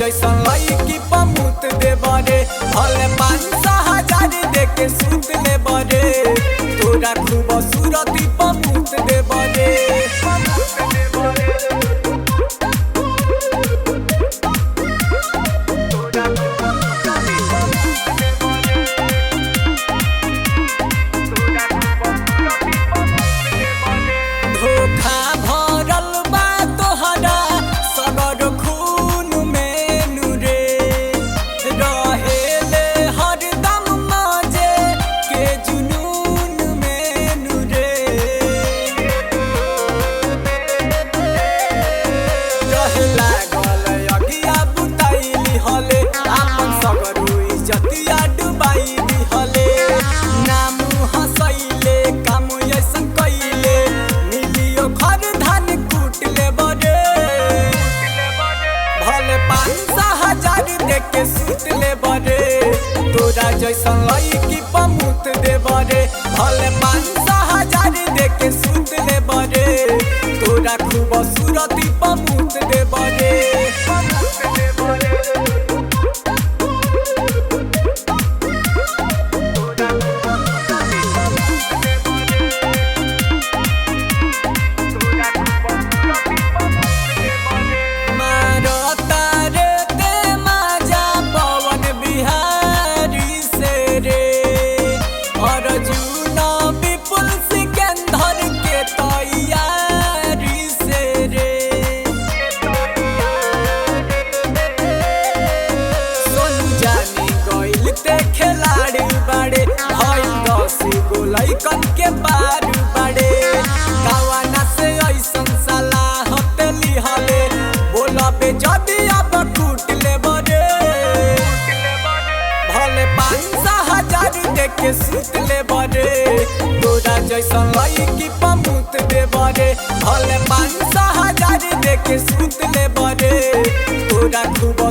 जैसन लईकी पमुत दे बरे भले 5,000 दे के सूत ले बरे तोरा खूब सूरती पमुत दे बरे धोखा भरल बा तोहरा सगर खून में नुरे रहेले हरदम मजे के जुनून में नुरे रहे लागल अगिया बुताइली हले आपन सगरो इज्जतिया डुबाइली हले नाम हंसैले काम ऐसन कैले घर धान कूट ले बरे भले 5,000 दे के सूत ले बरे तोरा जैसन लईकी पमुत दे बरे भले 5,000 दे के सूत ले बरे तोरा खूब सूरती पमुत दे बरे खिलाड़ी बड़े हई 10 गो लइकन के पार बड़े कवाना से ऐसन सलाह हतेली हले बोलबे जदी अब कूट ले बरे भले 5,000 दे के सूत ले बरे तोरा जैसन लईकी पमुत दे बरे भले 5,000 दे के सूत ले बरे तोरा खूब